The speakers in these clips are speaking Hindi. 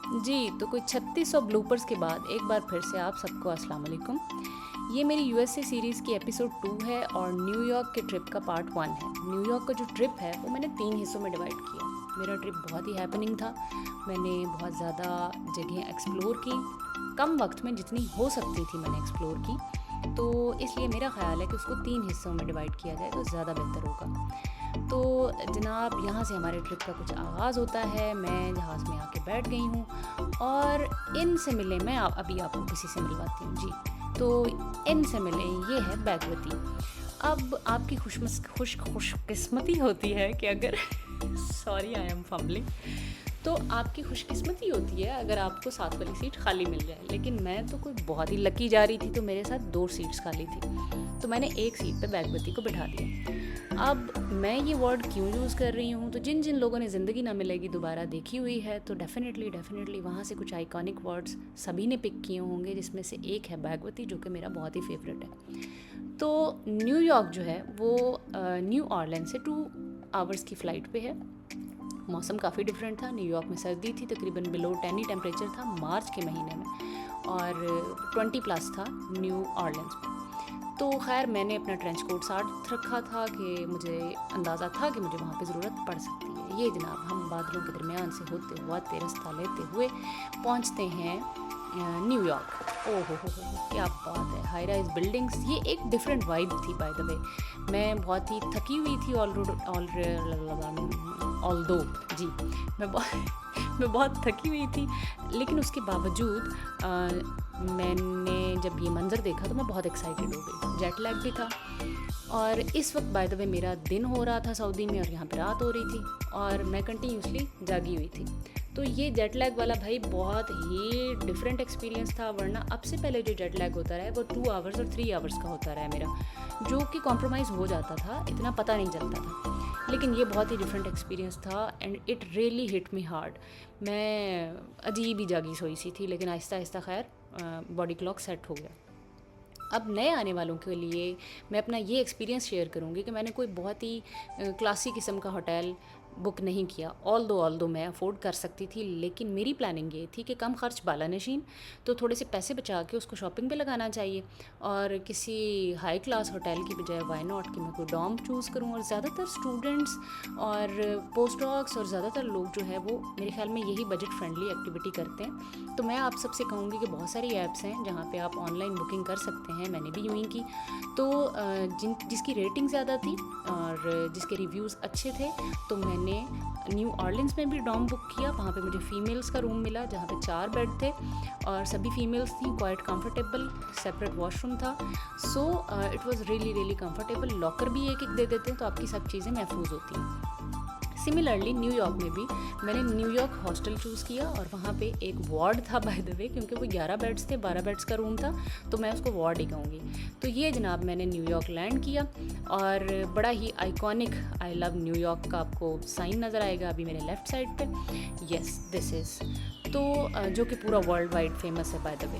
जी, तो कोई 3600 ब्लूपर्स के बाद एक बार फिर से आप सबको अस्सलाम वालेकुम। ये मेरी यूएसए सीरीज़ की एपिसोड 2 है और न्यूयॉर्क के ट्रिप का पार्ट 1 है। न्यूयॉर्क का जो ट्रिप है वो मैंने 3 हिस्सों में डिवाइड किया। मेरा ट्रिप बहुत ही हैपनिंग था। मैंने बहुत ज़्यादा जगह एक्सप्लोर की, कम वक्त में जितनी हो सकती थी मैंने एक्सप्लोर की। तो इसलिए मेरा ख़्याल है कि उसको 3 हिस्सों में डिवाइड किया जाए तो ज़्यादा बेहतर होगा। तो जनाब, यहाँ से हमारे ट्रिप का कुछ आगाज़ होता है। मैं जहाज़ में आके बैठ गई हूँ और इनसे मिले, मैं अभी आपको किसी से मिलवाती हूँ जी। तो इनसे मिले, ये है बैगवती। अब आपकी खुशकिस्मती होती है कि अगर सॉरी आई एम फम्बलिंग, तो आपकी खुशकिस्मती होती है अगर आपको साथ वाली सीट खाली मिल जाए। लेकिन मैं तो कोई बहुत ही लकी जा रही थी, तो मेरे साथ 2 सीट्स खाली थी, तो मैंने एक सीट पे बैगवती को बिठा दिया। अब मैं ये वर्ड क्यों यूज़ कर रही हूँ, तो जिन जिन लोगों ने ज़िंदगी ना मिलेगी दोबारा देखी हुई है, तो डेफिनेटली वहाँ से कुछ आइकॉनिक वर्ड्स सभी ने पिक किए होंगे, जिसमें से एक है बैगवती, जो कि मेरा बहुत ही फेवरेट है। तो न्यूयॉर्क जो है वो न्यू ऑरलैंड से 2 आवर्स की फ़्लाइट पे है। मौसम काफ़ी डिफरेंट था। न्यूयॉर्क में सर्दी थी, तकरीबन बिलो 10 ही टेम्परेचर था मार्च के महीने में, और 20 प्लस था न्यू ऑरलैंड्स में। तो खैर मैंने अपना ट्रेंच कोट साथ रखा था कि मुझे अंदाज़ा था कि मुझे वहाँ पे ज़रूरत पड़ सकती है। ये जनाब, हम बादलों के दरमियान से होते हुआ रास्ता लेते हुए पहुँचते हैं न्यूयॉर्क। ओह हो, क्या बात है! हाई राइज बिल्डिंग्स, ये एक डिफरेंट वाइब थी बाय द वे। मैं बहुत ही थकी हुई थी ऑल्दो जी, मैं बहुत थकी हुई थी, लेकिन उसके बावजूद मैंने जब ये मंज़र देखा तो मैं बहुत एक्साइटेड हो गई। जेट लैग भी था, और इस वक्त बाय द वे मेरा दिन हो रहा था सऊदी में, और यहाँ पे रात हो रही थी, और मैं कंटिन्यूसली जागी हुई थी। तो ये जेट लैग वाला भाई बहुत ही डिफरेंट एक्सपीरियंस था, वरना अब से पहले जो जेट लैग होता रहा है वो 2 आवर्स और 3 आवर्स का होता रहा है मेरा, जो कि कॉम्प्रोमाइज़ हो जाता था, इतना पता नहीं चलता था। लेकिन ये बहुत ही डिफरेंट एक्सपीरियंस था and it really hit me hard. मैं अजीब ही जागी सोई सी थी, लेकिन आहिस्ता आहिस्ता खैर बॉडी क्लॉक सेट हो गया। अब नए आने वालों के लिए मैं अपना ये एक्सपीरियंस शेयर करूँगी कि मैंने कोई बहुत ही क्लासी किस्म का होटल बुक नहीं किया। ऑल दो मैं अफोर्ड कर सकती थी, लेकिन मेरी प्लानिंग ये थी कि कम खर्च बाला नशीन, तो थोड़े से पैसे बचा के उसको शॉपिंग पे लगाना चाहिए, और किसी हाई क्लास होटल की बजाय वाई नॉट कि मैं कोई डॉम चूज़ करूँ। और ज़्यादातर स्टूडेंट्स और पोस्ट डॉग्स और ज़्यादातर लोग जो है वो मेरे ख्याल में यही बजट फ्रेंडली एक्टिविटी करते हैं। तो मैं आप सबसे कहूँगी कि बहुत सारी ऐप्स हैं जहाँ पे आप ऑनलाइन बुकिंग कर सकते हैं, मैंने भी यूँ ही की। तो जिसकी रेटिंग ज़्यादा थी और जिसके रिव्यूज़ अच्छे थे, तो मैंने न्यू ऑरलिन्स में भी डॉम बुक किया। वहाँ पे मुझे फ़ीमेल्स का रूम मिला जहाँ पे 4 बेड थे और सभी फीमेल्स थी, क्वाइट कंफर्टेबल, सेपरेट वॉशरूम था। So it was really comfortable. Locker भी एक एक दे देते हैं, तो आपकी सब चीज़ें महफूज होती हैं। सिमिलरली न्यूयॉर्क में भी मैंने न्यूयॉर्क हॉस्टल चूज़ किया, और वहाँ पे एक वार्ड था बाय द वे, क्योंकि वो 11 बेड्स थे, 12 बेड्स का रूम था, तो मैं उसको वार्ड ही कहूँगी। तो ये जनाब मैंने न्यूयॉर्क लैंड किया, और बड़ा ही आइकॉनिक आई लव न्यूयॉर्क का आपको साइन नज़र आएगा अभी मेरे लेफ़्ट साइड पे। येस, दिस इज़, तो जो कि पूरा वर्ल्ड वाइड फेमस है बाय द वे।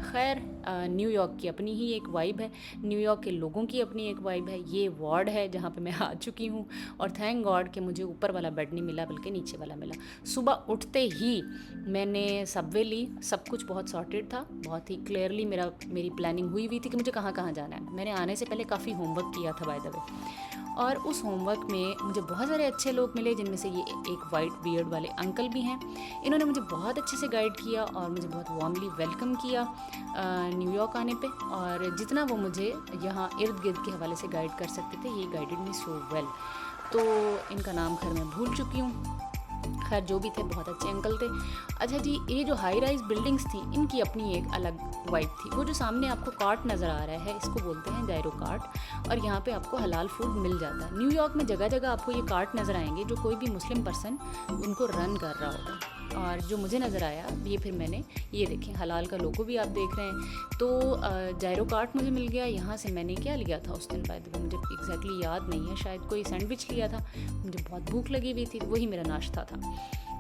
खैर न्यूयॉर्क की अपनी ही एक वाइब है, न्यूयॉर्क के लोगों की अपनी एक वाइब है। ये वार्ड है जहाँ पे मैं आ चुकी हूँ, और थैंक गॉड कि मुझे ऊपर वाला बेड नहीं मिला बल्कि नीचे वाला मिला। सुबह उठते ही मैंने सबवे ली, सब कुछ बहुत सॉर्टेड था, बहुत ही क्लियरली मेरी प्लानिंग हुई थी कि मुझे कहाँ कहाँ जाना है। मैंने आने से पहले काफ़ी होमवर्क किया था बाय द वे, और उस होमवर्क में मुझे बहुत सारे अच्छे लोग मिले, जिनमें से ये एक वाइट बियर्ड वाले अंकल भी हैं। इन्होंने मुझे बहुत अच्छे से गाइड किया और मुझे बहुत वार्मली वेलकम किया न्यूयॉर्क आने पे, और जितना वो मुझे यहाँ इर्द गिर्द के हवाले से गाइड कर सकते थे, ये गाइडेड मी सो वेल। तो इनका नाम खैर मैं भूल चुकी हूँ। खैर जो भी थे, बहुत अच्छे अंकल थे। अच्छा जी, ये जो हाई राइज बिल्डिंग्स थी, इनकी अपनी एक अलग वाइब थी। वो जो सामने आपको कार्ट नज़र आ रहा है, इसको बोलते हैं जायरो कार्ट, और यहाँ पे आपको हलाल फूड मिल जाता है। न्यूयॉर्क में जगह जगह आपको ये कार्ट नज़र आएंगे, जो कोई भी मुस्लिम पर्सन उनको रन कर रहा होगा। और जो मुझे नज़र आया, ये फिर मैंने ये देखें, हलाल का लोगो भी आप देख रहे हैं। तो जायरो कार्ट मुझे मिल गया। यहाँ से मैंने क्या लिया था उस दिन, बाय द वे मुझे एग्जैक्टली याद नहीं है, शायद कोई सैंडविच लिया था। मुझे बहुत भूख लगी हुई थी, वही मेरा नाश्ता था।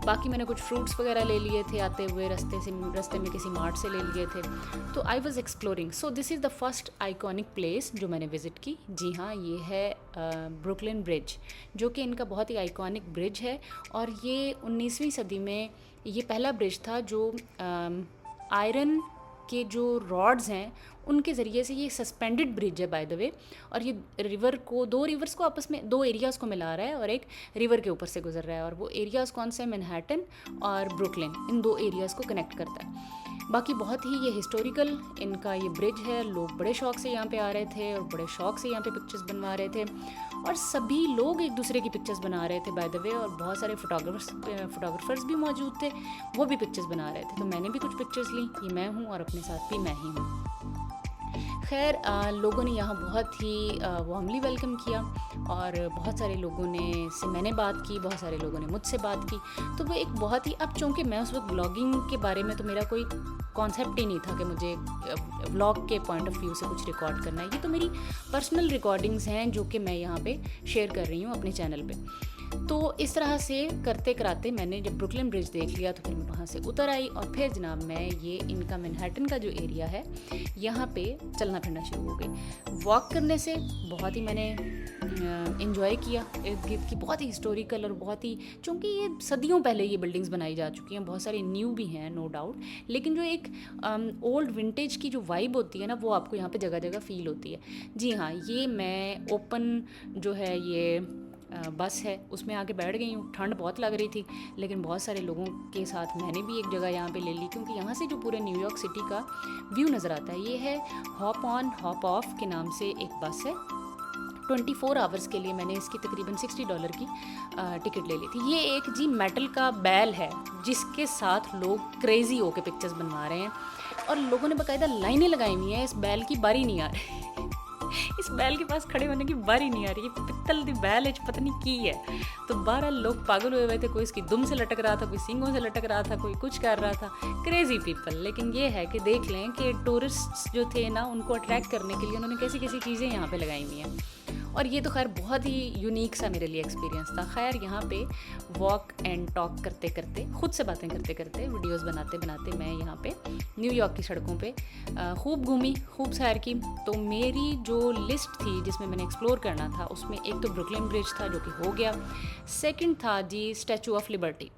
बाकी मैंने कुछ फ्रूट्स वगैरह ले लिए थे आते हुए, रास्ते में किसी मार्ट से ले लिए थे। तो I was exploring. So this is the first iconic place जो मैंने विज़िट की। जी हाँ, ये है ब्रुकलिन ब्रिज, जो कि इनका बहुत ही आइकॉनिक ब्रिज है। और ये 19वीं सदी में ये पहला ब्रिज था जो आयरन के जो रॉड्स हैं उनके ज़रिए से, ये सस्पेंडेड ब्रिज है बाय द वे, और ये दो रिवर्स को आपस में, दो एरियाज़ को मिला रहा है और एक रिवर के ऊपर से गुजर रहा है। और वो एरियाज़ कौन से हैं? मैनहट्टन और ब्रुकलिन, इन दो एरियाज़ को कनेक्ट करता है। बाकी बहुत ही ये हिस्टोरिकल इनका ये ब्रिज है। लोग बड़े शौक से यहाँ पे आ रहे थे और बड़े शौक से यहाँ पे पिक्चर्स बनवा रहे थे, और सभी लोग एक दूसरे की पिक्चर्स बना रहे थे बाय द वे। और बहुत सारे फोटोग्राफर्स भी मौजूद थे, वो भी पिक्चर्स बना रहे थे। तो मैंने भी कुछ पिक्चर्स ली, ये मैं हूँ और अपने साथ भी मैं ही हूँ। खैर लोगों ने यहाँ बहुत ही वार्मली वेलकम किया, और बहुत सारे लोगों ने से मैंने बात की, बहुत सारे लोगों ने मुझसे बात की। तो वो एक बहुत ही, अब चूँकि मैं उस वक्त ब्लॉगिंग के बारे में तो मेरा कोई कॉन्सेप्ट ही नहीं था कि मुझे व्लॉग के पॉइंट ऑफ व्यू से कुछ रिकॉर्ड करना है। ये तो मेरी पर्सनल रिकॉर्डिंग्स हैं जो कि मैं यहाँ पे शेयर कर रही हूँ अपने चैनल पे। तो इस तरह से करते कराते मैंने जब ब्रुकलिन ब्रिज देख लिया तो फिर मैं वहाँ से उतर आई, और फिर जनाब मैं ये इनका मैनहट्टन का जो एरिया है यहाँ पे चलना फिरना शुरू हो गई। वॉक करने से बहुत ही मैंने इन्जॉय किया इर्द गिर्द की। बहुत ही हिस्टोरिकल और बहुत ही, चूँकि ये सदियों पहले ये बिल्डिंग्स बनाई जा चुकी हैं, बहुत सारी न्यू भी हैं नो डाउट, लेकिन जो एक ओल्ड विंटेज की जो वाइब होती है ना, वो आपको यहाँ पे जगह जगह फील होती है। जी हाँ, ये मैं ओपन जो है ये बस है उसमें आके बैठ गई हूँ। ठंड बहुत लग रही थी, लेकिन बहुत सारे लोगों के साथ मैंने भी एक जगह यहाँ पे ले ली, क्योंकि यहाँ से जो पूरे न्यूयॉर्क सिटी का व्यू नज़र आता है। ये है हॉप ऑन हॉप ऑफ के नाम से एक बस है। 24 आवर्स के लिए मैंने इसकी तकरीबन $60 की टिकट ले ली थी। ये एक जी मेटल का बैल है जिसके साथ लोग क्रेजी होके पिक्चर्स बनवा रहे हैं, और लोगों ने बाकायदा लाइनें लगाई हुई हैं। इस बैल की बारी नहीं आ रही इस बैल के पास खड़े होने की बारी नहीं आ रही। ये पित्तल दी बैल है, पता नहीं की है। तो 12 लोग पागल हुए थे, कोई इसकी दुम से लटक रहा था, कोई सींगों से लटक रहा था, कोई कुछ कर रहा था। Crazy people. लेकिन ये है कि देख लें कि टूरिस्ट जो थे ना, उनको अट्रैक्ट करने के लिए उन्होंने कैसी कैसी चीज़ें यहाँ पे लगाई हुई हैं। और ये तो खैर बहुत ही यूनिक सा मेरे लिए एक्सपीरियंस था। खैर यहाँ पे वॉक एंड टॉक करते करते, खुद से बातें करते करते, वीडियोस बनाते बनाते मैं यहाँ पे न्यूयॉर्क की सड़कों पे खूब घूमी, खूब सैर की। तो मेरी जो लिस्ट थी जिसमें मैंने एक्सप्लोर करना था, उसमें एक तो ब्रुकलिन ब्रिज था जो कि हो गया। सेकंड था जी स्टैचू ऑफ लिबर्टी।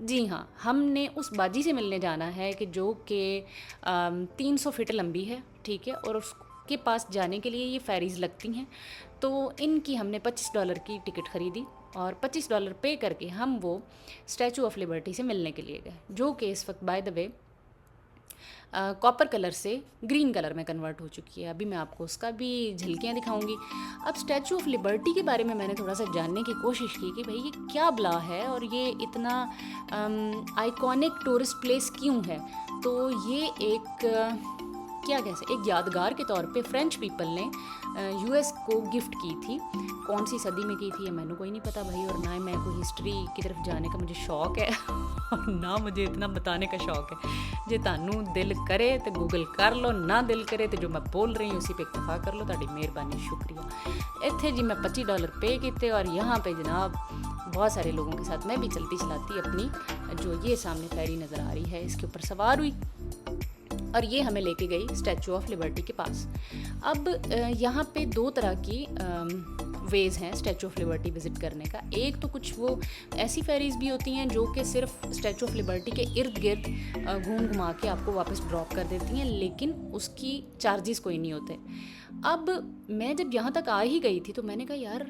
जी हाँ, हमने उस बाजी से मिलने जाना है कि जो कि 300 फीट लंबी है, ठीक है, और उसके पास जाने के लिए ये फेरीज़ लगती हैं। तो इनकी हमने $25 की टिकट ख़रीदी और $25 पे करके हम वो स्टैचू ऑफ लिबर्टी से मिलने के लिए गए, जो कि इस वक्त by the way copper colour से ग्रीन कलर में कन्वर्ट हो चुकी है। अभी मैं आपको उसका भी झलकियाँ दिखाऊंगी। अब स्टैचू ऑफ लिबर्टी के बारे में मैंने थोड़ा सा जानने की कोशिश की कि भाई ये क्या बला है और ये इतना आइकॉनिक टूरिस्ट प्लेस क्यों है। तो ये एक क्या कह एक यादगार के तौर पे फ्रेंच पीपल ने यूएस को गिफ्ट की थी। कौन सी सदी में की थी ये मैंने कोई नहीं पता भाई, और ना मैं कोई हिस्ट्री की तरफ जाने का मुझे शौक है और ना मुझे इतना बताने का शौक है। जे तानू दिल करे तो गूगल कर लो, ना दिल करे तो जो मैं बोल रही हूँ उसी पे इक्तफा कर लो। ताड़ी मेहरबानी, शुक्रिया। इत्थे जी मैं $25 पे किए और यहाँ पे जनाब बहुत सारे लोगों के साथ मैं भी चलती चलाती अपनी जो ये सामने फेरी नज़र आ रही है इसके ऊपर सवार हुई और ये हमें लेके गई स्टैचू ऑफ लिबर्टी के पास। अब यहाँ पे दो तरह की वेज़ हैं स्टैचू ऑफ लिबर्टी विज़िट करने का। एक तो कुछ वो ऐसी फेरीज़ भी होती हैं जो कि सिर्फ स्टैचू ऑफ लिबर्टी के इर्द गिर्द घूम घुमा के आपको वापस ड्रॉप कर देती हैं, लेकिन उसकी चार्जेस कोई नहीं होते। अब मैं जब यहाँ तक आ ही गई थी तो मैंने कहा यार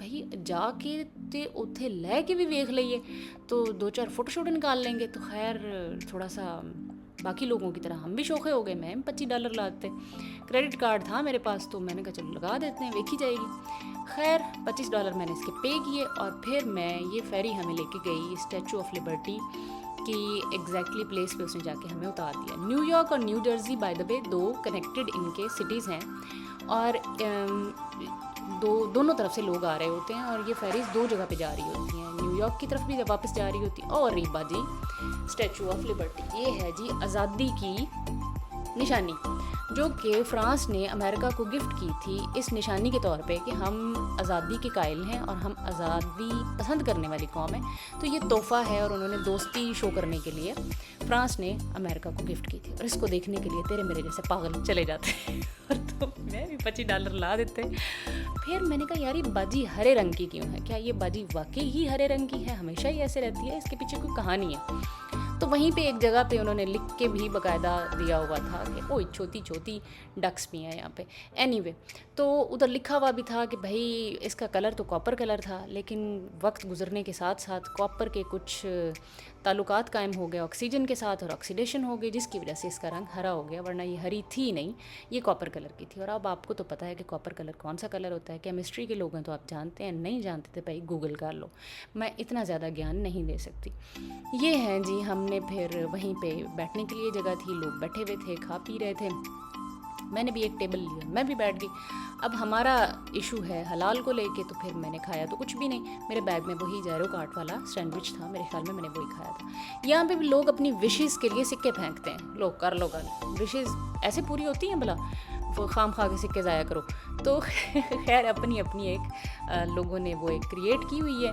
भाई जाके ते उत्थे लै के भी वेख लइए तो 2-4 फोटोशूट निकाल लेंगे। तो खैर थोड़ा सा बाकी लोगों की तरह हम भी शौक़े हो गए। मैं $25 लाते, क्रेडिट कार्ड था मेरे पास तो मैंने कहा चलो लगा देते हैं, देखी जाएगी। खैर $25 मैंने इसके पे किए और फिर मैं ये फेरी हमें लेके गई स्टैचू ऑफ लिबर्टी की एग्जैक्टली प्लेस पे। उसने जाके हमें उतार दिया। न्यूयॉर्क और new Jersey by the way दो कनेक्टेड इनके सिटीज़ हैं और दोनों तरफ से लोग आ रहे होते हैं और ये फेरीज़ दो जगह पे जा रही होती हैं। न्यूयॉर्क की तरफ भी वापस जा रही होती है और रीबा जी स्टैचू ऑफ लिबर्टी। ये है जी आज़ादी की निशानी जो कि फ्रांस ने अमेरिका को गिफ्ट की थी इस निशानी के तौर पे कि हम आज़ादी के कायल हैं और हम आज़ादी पसंद करने वाली कौम है, तो ये तोहफ़ा है और उन्होंने दोस्ती शो करने के लिए फ्रांस ने अमेरिका को गिफ्ट की थी। और इसको देखने के लिए तेरे मेरे जैसे पागल चले जाते हैं और तो मैं भी $25 ला देते। फिर मैंने कहा यार ये बाजी हरे रंग की क्यों है, क्या ये बाजी वाकई ही हरे रंग की है, हमेशा ही ऐसे रहती है, इसके पीछे कोई कहानी है? तो वहीं पे एक जगह पे उन्होंने लिख के भी बाकायदा दिया हुआ था कि ओए छोटी छोटी डक्स भी हैं यहाँ पे। एनीवे तो उधर लिखा हुआ भी था कि भाई इसका कलर तो कॉपर कलर था, लेकिन वक्त गुजरने के साथ साथ कॉपर के कुछ ताल्लुकात कायम हो गए ऑक्सीजन के साथ और ऑक्सीडेशन हो गई, जिसकी वजह से इसका रंग हरा हो गया, वरना ये हरी थी नहीं, ये कॉपर कलर की थी। और अब आपको तो पता है कि कॉपर कलर कौन सा कलर होता है, केमिस्ट्री के लोग हैं तो आप जानते हैं, नहीं जानते थे भाई गूगल कर लो, मैं इतना ज़्यादा ज्ञान नहीं दे सकती। ये हैं जी, हमने फिर वहीं पे बैठने के लिए जगह थी, लोग बैठे हुए थे, खा पी रहे थे, मैंने भी एक टेबल लिया, मैं भी बैठ गई। अब हमारा इशू है हलाल को लेके, तो फिर मैंने खाया तो कुछ भी नहीं, मेरे बैग में वही ज़ैरो काट वाला सैंडविच था, मेरे ख्याल में मैंने वही खाया था। यहाँ पे भी लोग अपनी विशेज़ के लिए सिक्के फेंकते हैं, लो कर लो गल, विशेज़ ऐसे पूरी होती हैं भला, वो खाम खा के सिक्के ज़ाया करो। तो खैर अपनी अपनी एक लोगों ने वो एक क्रिएट की हुई है।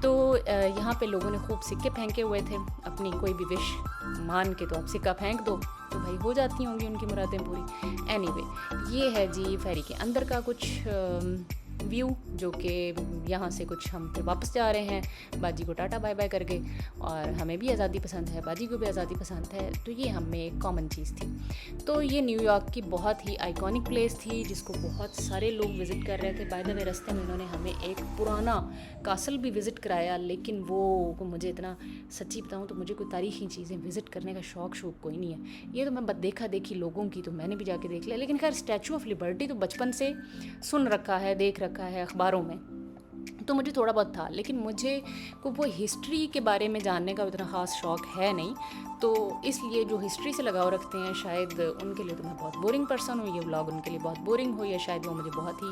तो यहाँ पे लोगों ने खूब सिक्के फेंके हुए थे, अपनी कोई भी विश मान के तो आप सिक्का फेंक दो तो भाई हो जाती होंगी उनकी मुरादें पूरी। एनीवे ये है जी फेरी के अंदर का कुछ व्यू, जो कि यहाँ से कुछ हम फिर वापस जा रहे हैं बाजी को टाटा बाय बाय करके, और हमें भी आज़ादी पसंद है, बाजी को भी आज़ादी पसंद है, तो ये हमें एक कॉमन चीज़ थी। तो ये न्यूयॉर्क की बहुत ही आइकॉनिक प्लेस थी जिसको बहुत सारे लोग विज़िट कर रहे थे। बाय द वे रास्ते में उन्होंने हमें एक पुराना कासल भी विज़िट कराया, लेकिन वो मुझे इतना सच्ची बताऊँ तो मुझे कोई तारीख़ी चीज़ें विज़िट करने का शौक़ कोई नहीं है, ये तो मैं देखा देखी लोगों की, तो मैंने भी जाके देख लिया। लेकिन खैर स्टैचू ऑफ लिबर्टी तो बचपन से सुन रखा है, देख रखा है अखबारों में, तो मुझे थोड़ा बहुत था, लेकिन मुझे को वो हिस्ट्री के बारे में जानने का उतना ख़ास शौक़ है नहीं, तो इसलिए जो हिस्ट्री से लगाव रखते हैं शायद उनके लिए तो मैं बहुत बोरिंग पर्सन हूँ, ये व्लॉग उनके लिए बहुत बोरिंग हो, या शायद वो मुझे बहुत ही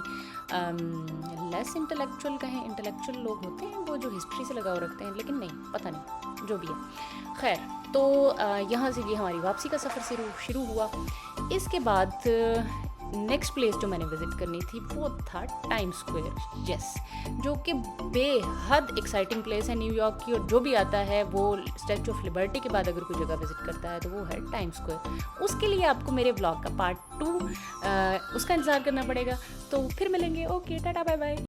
लेस इंटेलेक्चुअल कहें, इंटेलेक्चुअल लोग होते हैं वो जो हिस्ट्री से लगाव रखते हैं, लेकिन नहीं, पता नहीं, जो भी है। खैर तो यहाँ से ये हमारी वापसी का सफ़र शुरू हुआ। इसके बाद नेक्स्ट प्लेस जो मैंने विज़िट करनी थी वो था टाइम स्क्वायर, यस, जो कि बेहद एक्साइटिंग प्लेस है न्यूयॉर्क की, और जो भी आता है वो स्टैचू ऑफ लिबर्टी के बाद अगर कोई जगह विज़िट करता है तो वो है टाइम स्क्वायर। उसके लिए आपको मेरे ब्लॉग का पार्ट 2 उसका इंतज़ार करना पड़ेगा। तो फिर मिलेंगे, ओके टाटा बाय बाय।